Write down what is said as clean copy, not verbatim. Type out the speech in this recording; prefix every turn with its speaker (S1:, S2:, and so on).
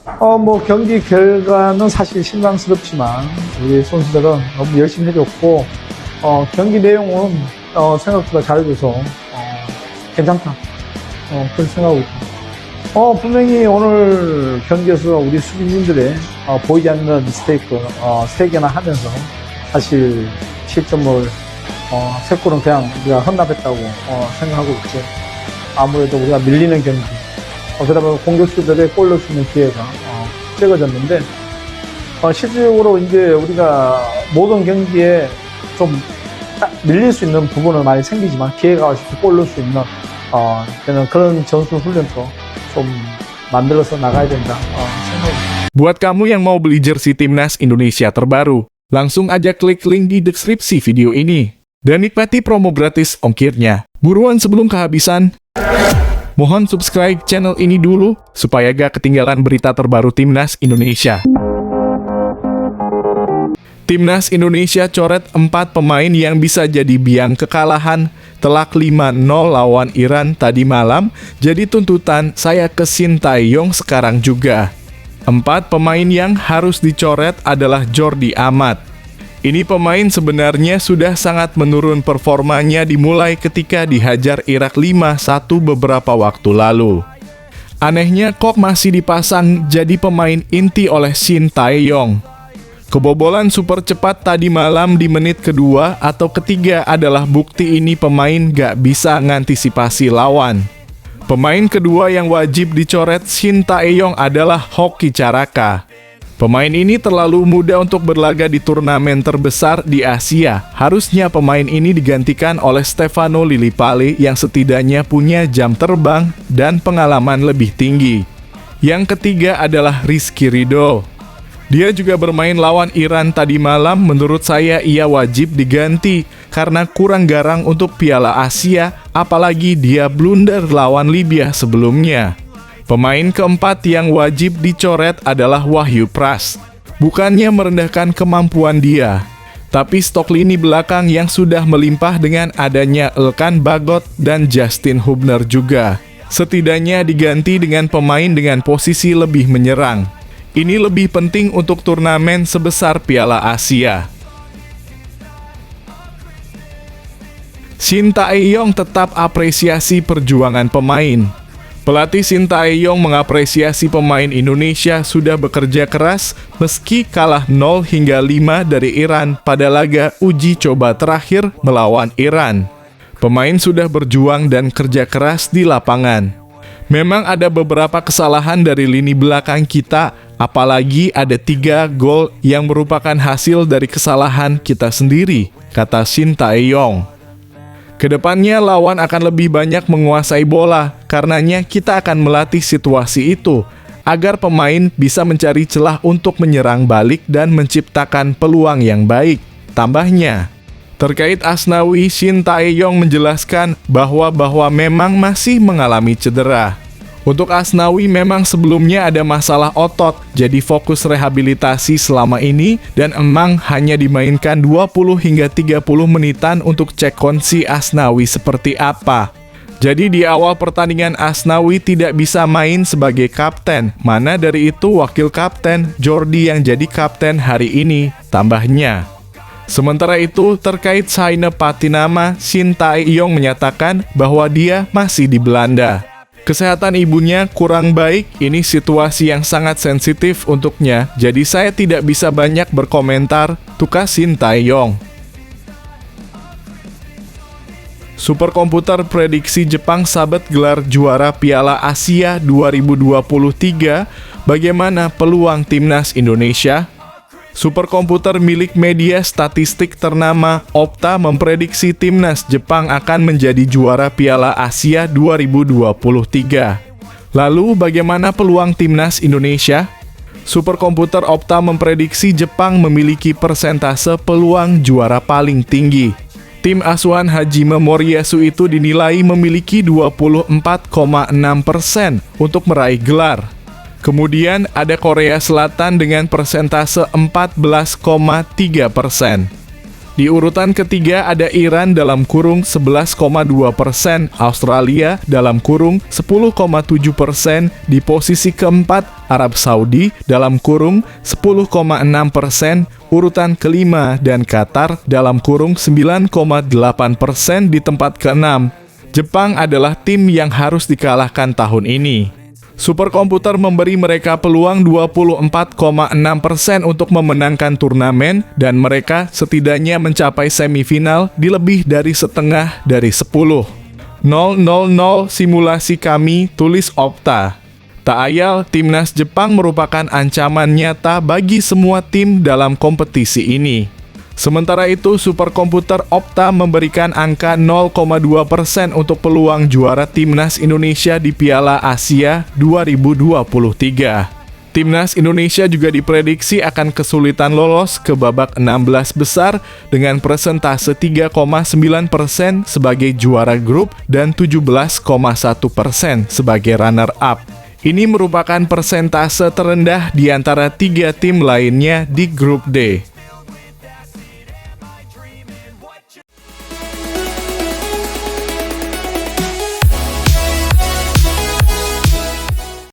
S1: 뭐 경기 결과는 사실 실망스럽지만 우리 선수들은 너무 열심히 해줬고 경기 내용은 생각보다 잘해줘서 괜찮다. 그렇게 생각하고 있다. 분명히 오늘 경기에서 우리 수비진들의 보이지 않는 미스테이크 3개나 하면서 사실 실점을 3골은 그냥 우리가 헌납했다고 생각하고 있죠. 아무래도 우리가 밀리는 경기 그러다 보면 공격수들의 골 넣을 수 있는 기회가 적어졌는데 실질적으로 이제 우리가 모든 경기에 좀 밀릴 수 있는 부분은 많이 생기지만 기회가 왔을 때 골 넣을 수 있는 저는 그런 전술 훈련도 좀 만들어서 나가야 된다 생각합니다.
S2: Buat kamu yang mau beli jersey Timnas Indonesia terbaru, langsung aja klik link di deskripsi video ini dan nikmati promo gratis ongkirnya. Buruan sebelum kehabisan. Mohon subscribe channel ini dulu supaya gak ketinggalan berita terbaru Timnas Indonesia. Timnas Indonesia coret 4 pemain yang bisa jadi biang kekalahan telak 5-0 lawan Iran tadi malam, jadi tuntutan saya ke Shin Tae-yong sekarang juga. 4 pemain yang harus dicoret adalah Jordi Amat. Ini pemain sebenarnya sudah sangat menurun performanya dimulai ketika dihajar Irak 5-1 beberapa waktu lalu. Anehnya kok masih dipasang jadi pemain inti oleh Shin Tae-yong. Kebobolan super cepat tadi malam di menit kedua atau ketiga adalah bukti ini pemain gak bisa ngantisipasi lawan. Pemain kedua yang wajib dicoret Shin Tae-yong adalah Hoki Caraka. Pemain ini terlalu muda untuk berlaga di turnamen terbesar di Asia. Harusnya pemain ini digantikan oleh Stefano Lillipali yang setidaknya punya jam terbang dan pengalaman lebih tinggi. Yang ketiga adalah Rizky Ridho. Dia juga bermain lawan Iran tadi malam. Menurut saya ia wajib diganti karena kurang garang untuk Piala Asia, apalagi dia blunder lawan Libya sebelumnya. Pemain keempat yang wajib dicoret adalah Wahyu Pras. Bukannya merendahkan kemampuan dia, tapi stok lini belakang yang sudah melimpah dengan adanya Elkan Bagot dan Justin Hubner juga. Setidaknya diganti dengan pemain dengan posisi lebih menyerang. Ini lebih penting untuk turnamen sebesar Piala Asia. Shin Tae-yong tetap apresiasi perjuangan pemain. Pelatih Shin Tae-yong mengapresiasi pemain Indonesia sudah bekerja keras meski kalah 0 hingga 5 dari Iran pada laga uji coba terakhir melawan Iran. Pemain sudah berjuang dan kerja keras di lapangan. Memang ada beberapa kesalahan dari lini belakang kita, apalagi ada 3 gol yang merupakan hasil dari kesalahan kita sendiri, kata Shin Tae-yong. Kedepannya lawan akan lebih banyak menguasai bola, karenanya kita akan melatih situasi itu, agar pemain bisa mencari celah untuk menyerang balik dan menciptakan peluang yang baik, tambahnya. Terkait Asnawi, Shin Tae-yong menjelaskan bahwa memang masih mengalami cedera. Untuk Asnawi memang sebelumnya ada masalah otot, jadi fokus rehabilitasi selama ini dan emang hanya dimainkan 20 hingga 30 menitan untuk cek kondisi Asnawi seperti apa. Jadi di awal pertandingan Asnawi tidak bisa main sebagai kapten, mana dari itu wakil kapten Jordi yang jadi kapten hari ini, tambahnya. Sementara itu, terkait Saina Patinama, Shin Tae-yong menyatakan bahwa dia masih di Belanda. Kesehatan ibunya kurang baik, ini situasi yang sangat sensitif untuknya, jadi saya tidak bisa banyak berkomentar, tukas Shin Tae-yong. Superkomputer prediksi Jepang sabet gelar juara Piala Asia 2023, bagaimana peluang Timnas Indonesia? Superkomputer milik media statistik ternama Opta memprediksi Timnas Jepang akan menjadi juara Piala Asia 2023. Lalu bagaimana peluang Timnas Indonesia? Superkomputer Opta memprediksi Jepang memiliki persentase peluang juara paling tinggi. Tim asuhan Hajime Moriyasu itu dinilai memiliki 24,6% untuk meraih gelar. Kemudian ada Korea Selatan dengan persentase 14,3%. Di urutan ketiga ada Iran dalam kurung 11,2%, Australia dalam kurung 10,7%, di posisi keempat Arab Saudi dalam kurung 10,6%, urutan kelima, dan Qatar dalam kurung 9,8% di tempat ke-6. Jepang adalah tim yang harus dikalahkan tahun ini. Superkomputer memberi mereka peluang 24,6% untuk memenangkan turnamen dan mereka setidaknya mencapai semifinal di lebih dari setengah dari 10. 000 simulasi kami, tulis Opta. Tak ayal, timnas Jepang merupakan ancaman nyata bagi semua tim dalam kompetisi ini. Sementara itu, superkomputer Opta memberikan angka 0,2% untuk peluang juara timnas Indonesia di Piala Asia 2023. Timnas Indonesia juga diprediksi akan kesulitan lolos ke babak 16 besar dengan persentase 3,9% sebagai juara grup dan 17,1% sebagai runner-up. Ini merupakan persentase terendah di antara 3 tim lainnya di grup D.